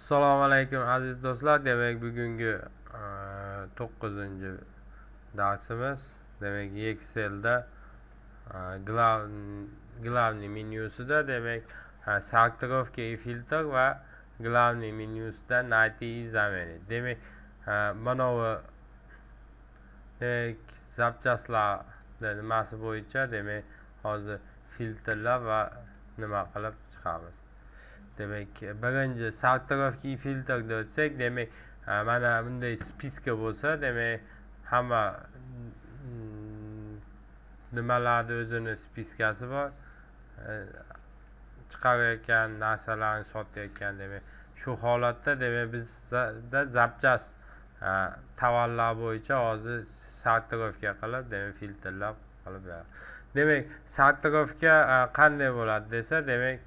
Assalomu alaykum aziz do'stlar. Demak, bugungi 9-darsimiz. Demak, Excel'da главный menyusida demak, sortirovka и filtr va главный menyusida найти и заменить. Demak, mana bu zapchastlarni nimasi bo'yicha demak, hozir filtrlar va nima qilib chiqamiz. Demek birinchi sortirovka и filtr desak, demak mana bunday spiska bo'lsa, demak hamma nimalarni o'zini spiskasi bor. Chiqarayotgan narsalarni sotayotgan, demak shu holatda demak bizda zapchast tovarlar bo'yicha hozir sortirovka qilib, demak filtrlar qilib beradi. Demak, sortirovka qanday bo'ladi desa, demak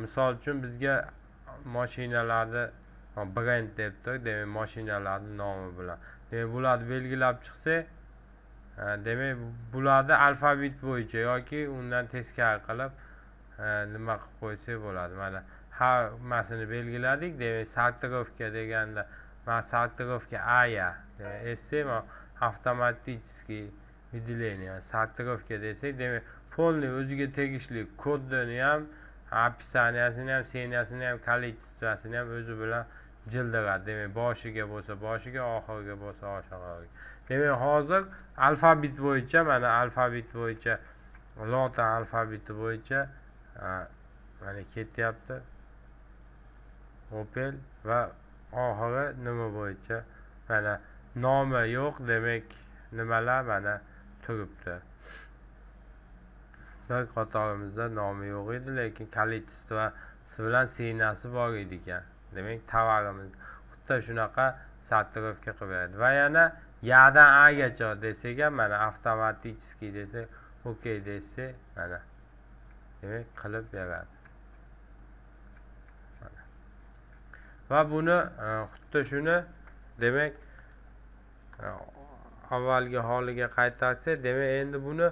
misol uchun bizga mashinalarni brend deb turib, demak mashinalarning nomi bilan demak bularni belgilab chiqsak, demak bularni alfabet bo'yicha yoki undan teskari qilib nima qilib qo'ysak bo'ladi. Mana hammasini belgiladik. Demak, sortirovka deganda mana sortirovka aya, demak esse avtomatik выделение sortirovka desak, demak полный o'ziga tegishli kodini ham, описаниесini ham, seriyasini ham, количествосini ham o'zi bilan jildiradi. Demak, boshiga bo'lsa boshiga, oxiriga bo'lsa oxiriga. Demak, hozir alfabet bo'yicha, mana alfabet bo'yicha, lotin alfabeti bo'yicha mana ketyapti. Opel va oxiri nima bo'yicha mana nomi yo'q, demak nimalar mana turibdi. Bir qatorimizda nomi yo'q edi, lekin количествоsi bilan seriyasi bor edi ekan. Demak, tovarimiz xuddi shunaqa sortirovka qilib beradi. Va yana yadan agacha desak ham, mana avtomatik desak, OK desak, mana demak qilib beradi. Va buni xuddi shuni demak avvalgi holiga qaytarsak, demak endi buni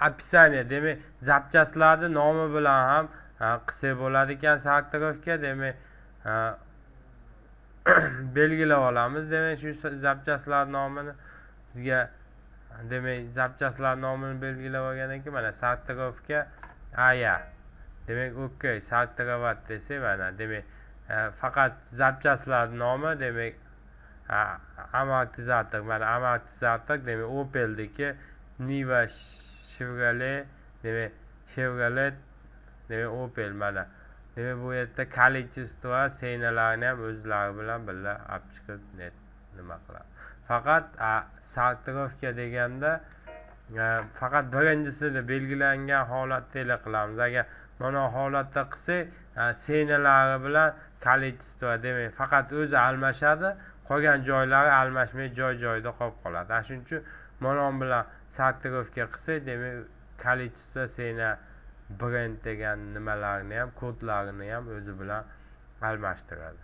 описание, demak zapchastlarning nomi bilan ham qilsak bo'ladi ekan. Sortirovka demak belgilab olamiz. Demak shu zapchastlar nomini bizga demak zapchastlar nomini belgilab olgandan keyin mana sortirovka aya, demak OK sortirovat desak, mana demak faqat zapchastlar nomi, demak amortizator, mana amortizator demak Opel'deki Niva Chevrolet, demak Chevrolet, demak Opel, mana demak bu yerda количество senalarni ham o'zlari bilan birga olib chiqib nima qiladi. Faqat sortirovka deganda faqat birinchisini belgilangan holatda qilamiz. Agar mana holatda qilsak, senalari bilan количество demak faqat o'zi almashadi, qolgan joylari almashmay joy-joyida qolib qoladi. Shuning uchun mana bu bilan sortirovka qilsak, demak количество sena brend degan nimalarni ham, kodlarini ham o'zi bilan almashtiradi.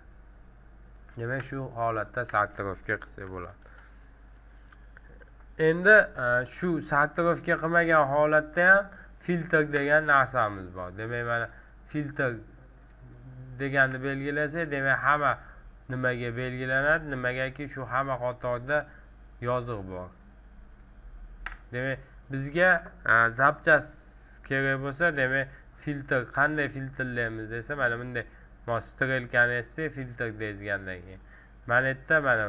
Demak shu holatda sortirovka qilsak bo'ladi. Endi shu sortirovka qilmagan holatda ham filtr degan narsamiz bor. Demak mana filtr deganni belgilasak, demak hamma nimaga belgilanadi? Nimagaki shu hamma qatorda yozuv bor. Demak bizga zapchast kerak bo'lsa, demak filtr qanday filtrlaymiz desa, mana bunday strelkani esse filtr deyizgandan keyin mana yerda mana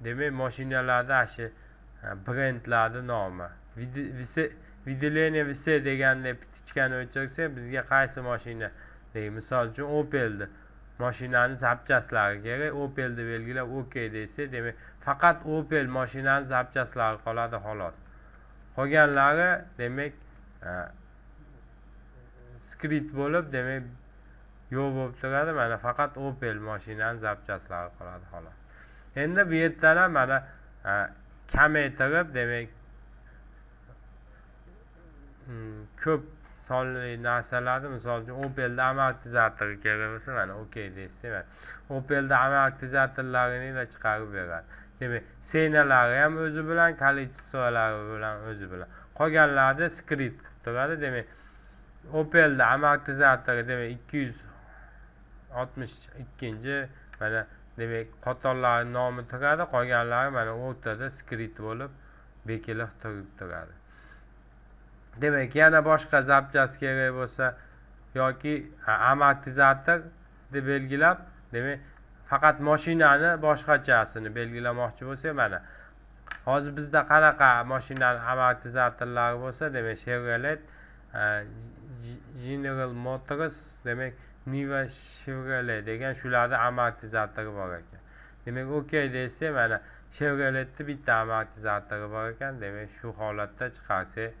demak mashinalarda shu brendlarning nomi выделение vise deganda pitichkani o'chirsak, bizga qaysi mashina deydi. Misol uchun Opel'ni mashinani zapchastlari kerak. Opel'ni belgilab OK desa, demak faqat Opel mashinani zapchastlari qoladi xolos. Qolganlari demak script bo'lib, demak yo'q bo'lib turadi. Mana faqat Opel mashinani zapchastlari qoladi xolos. Endi bu yerda mana kamaytirib, demak ko'p sonli narsalarni, misol uchun Opel'da amortizatori kerak bo'lsa, mana OK deysiz, mana Opel'da amortizatorlarini chiqarib beradi. Demak senalari ham o'zi bilan, количестволari bilan o'zi bilan. Qolganlarni script qilib turadi. Demak Opel'da amortizatori demak 200 62 mana demak qatorlarning nomi turadi, qolganlari mana o'rtada skript bo'lib bekilib turadi. Demak, yana boshqa zapchast kerak bo'lsa yoki amortizator deb belgilab, demak faqat mashinani boshqachasini belgilamoqchi bo'lsak, mana hozir bizda qanaqa mashinaning amortizatorlari bo'lsa, demak Chevrolet, General Motors, demak Niva Chevrolet degan shularning amortizatori bor ekan. Demak, OK desa, mana Chevroletning bitta amortizatori bor ekan. Demak, shu holatda chiqarsak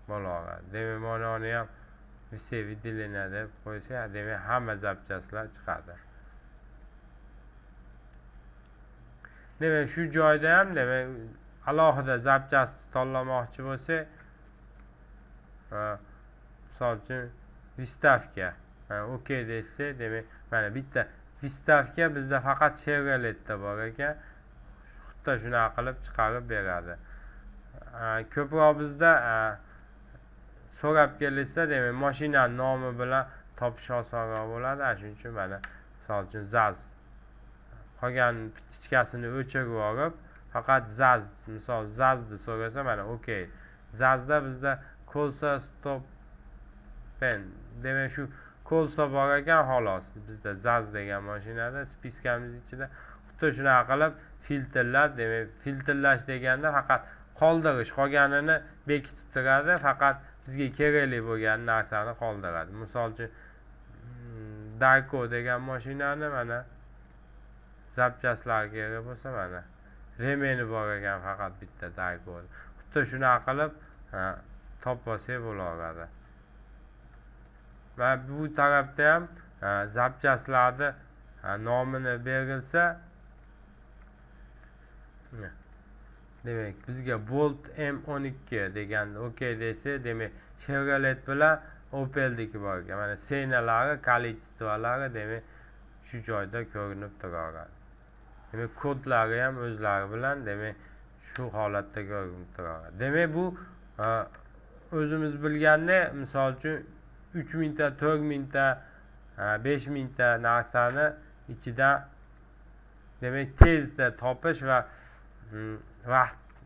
bo'laveradi. Demak, mana ham все выделение deb qo'ysa, demak hamma zapchastlar chiqadi. Demak, shu joyda ham demak alohida zapchast tanlamoqchi bo'lsak, misol uchun vistavka OK desa, demak mana bitta vistavka bizda faqat Chevroletda bor ekan. Xuddi shunaqa qilib chiqarib beradi. Ko'proq bizda so'rab kelsa, demak mashinaning nomi bilan topish osonroq bo'ladi. Shuning uchun mana misol uchun ZAZ qolgan pichkasini o'chirib yuborib, faqat ZAZ, misol ZAZni so'rasa, mana OK. ZAZda bizda Kolsa Stop Pen, demak shu Kolsa bor ekan, xolos. Bizda ZAZ degan mashinada spiskamiz ichida xuddi shunaqa qilib filtrlar, demak filtrlash deganda faqat qoldirish, qolganini bekitib turadi, faqat bizga kerakli bo'lgan narsani qoldiradi. Misol uchun Dayko degan mashinani mana zapchastlar kerak bo'lsa, mana remeni bor ekan faqat bitta Dayko. Xuddi shunaqa qilib topolsak bo'laveradi. Va bu tarafda ham zapchastlarni nomini berilsa, demak bizga Bolt M12 degan OK desa, demak Chevrolet bilan Opel'diki bor ekan. Mana senalari, kolичестволari demak shu joyda ko'rinib turadi. Demak kodlari ham o'zlari bilan demak shu holatda ko'rinib turadi. Demak bu o'zimiz bilganda, misol uchun 3000 ta, 4000 ta, 5000 ta narsani ichida demak tezda topish va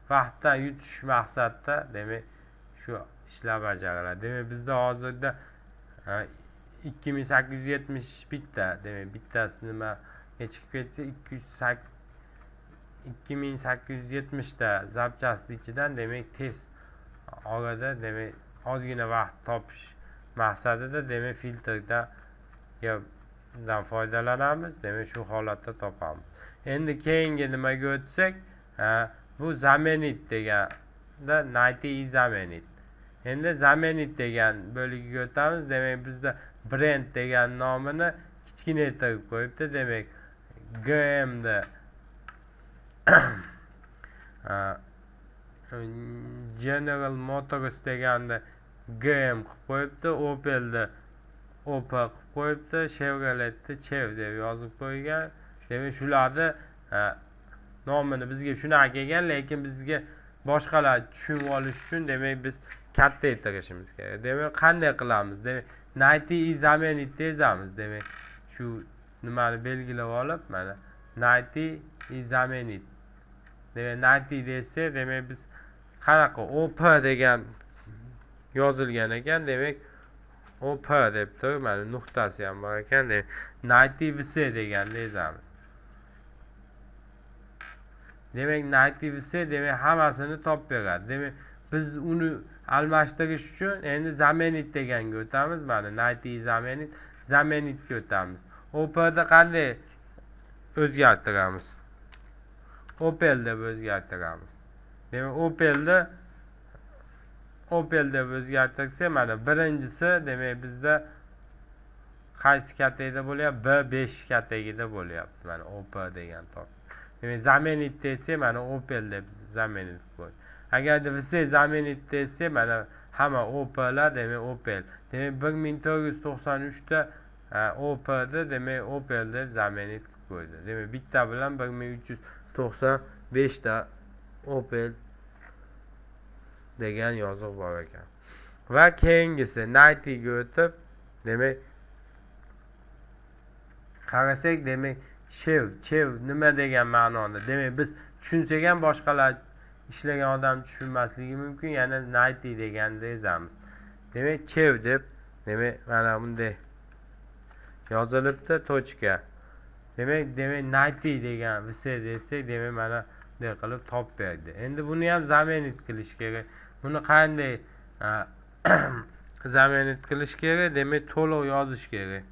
vaqtdan yutish maqsadida demak shu ishlar bajariladi. Demak bizda hozirda 2870 bitta, demak bittasi nima chiqib ketsa 2870 ta zapchast ichidan demak tez orada demak ozgina vaqt topish maqsadida demak filtrdan foydalanamiz. Demak shu holatda topamiz. Endi keyingi nimaga o'tsak, bu zamenit deganda найти и заменить. Endi zamenit degan bo'ligiga o'tamiz. Demak bizda brend degan nomini kichkinaytirib qo'yibdi. Demak GM'da General Motors deganda GM qilib qo'yibdi, Opel'da Opel qilib qo'yibdi, Chevrolet'da Chev deb yozib qo'ygan. Demak shularni nomini bizga shunaqa kelgan, lekin bizga boshqalar tushunib olish uchun demak biz kattaytirishimiz kerak. Demak qanday qilamiz? Demak найти и заменить deymiz. Demak shu nimani belgilab olib, mana найти и заменить. Demak найти desa, demak biz qanaqa OP degan yozilgan ekan, demak OP deb turib, mana nuqtasi ham bor ekan, demak найти все deganda yozamiz. Demak найти все demak hammasini topib beradi. Demak biz uni almashtirish uchun endi заменить deganga o'tamiz. Mana найти и заменить, заменitga o'tamiz. OP'da qanday o'zgartiramiz? Opel deb o'zgartiramiz. Demak Opel deb o'zgartirsak, mana birinchisi demak bizda qaysi kategoriyada bo'lyapti? B5 kategoriyada bo'lyapti. Mana OP degan top. Demak заменить desa, mana Opel deb заменить qo'y. Agarda все заменить desa, mana hamma Opel'lar, demak Opel. Demak 1493 ta Opel'da demak Opel deb заменить qo'ydi. Demak bitta bilan 1395 ta Opel degan yozuv bor ekan. Va keyingisi найти ga o'tib, demak qarasak, demak chev nima degan ma'noda. Demak biz tushunsak ham boshqalar ishlagan odam tushunmasligi mumkin. Yana nighty deganda yozamiz. Demak chev deb, demak mana bunday yozilibdi tochka. Demak nighty degan vs desak, demak mana bunday qilib top berdi. Endi buni ham zaменить qilish kerak. Buni qanday zaменить qilish kerak? Demak to'liq yozish kerak.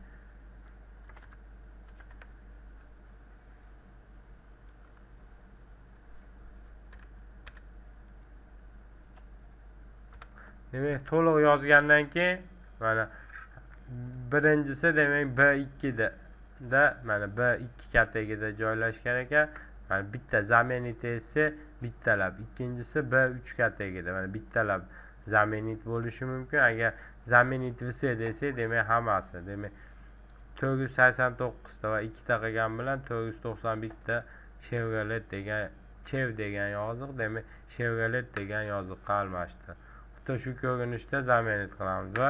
Demak to'liq yozgandan keyin mana birinchisi demak B2 da mana B2 kategoriyada joylashgan ekan. Mana bitta zaменить esa bittalab, ikkinchisi B3 kategoriyada. Mana bittalab zaменить bo'lishi mumkin. Agar zaменить vs desak, demak hammasi. Demak 489 ta va 2 ta qilgan bilan 491 ta Chevrolet degan chev degan yoziq, demak Chevrolet degan yoziqqa almashdi. Xuddi shu ko'rinishda zaменить qilamiz va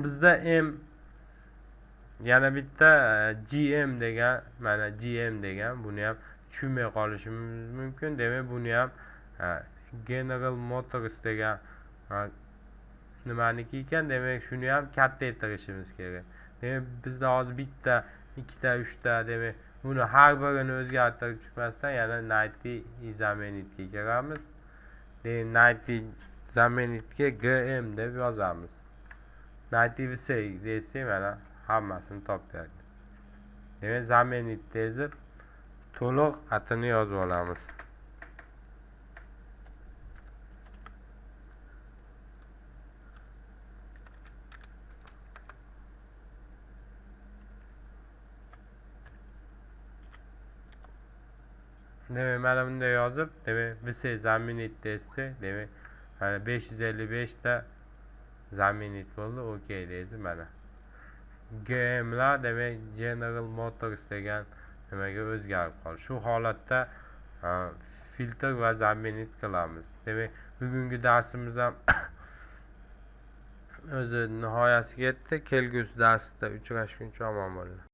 bizda yana bitta GM degan, mana GM degan, buni ham tushunmay qolishimiz mumkin. Demak buni ham General Motors degan nimaniki ekan, demak shuni ham kattaytirishimiz kerak. Demak bizda hozir bitta, ikkita, uchta, demak buni har birini o'zgartirib chiqmasdan yana nighty zaменitga kiramiz. Demak nighty zaменitga GM deb yozamiz. Nighty vs desak mana hammasini topib berdi. Demak zaменит deb to'liq atini yozib olamiz. Demek mana bunday yozib, demek vs zaменить desa, demek mana 555 ta zaменить bo'ldi. Okey deysiz mana. GM'lar demek General Motors degan nimaga o'zgarib qoldi. Shu holatda filtr va zaменить qilamiz. Demek bugungi darsimiz ham o'zi nihoyasiga yetdi. Kelgusi darsda uchrashguncha omon bo'linglar.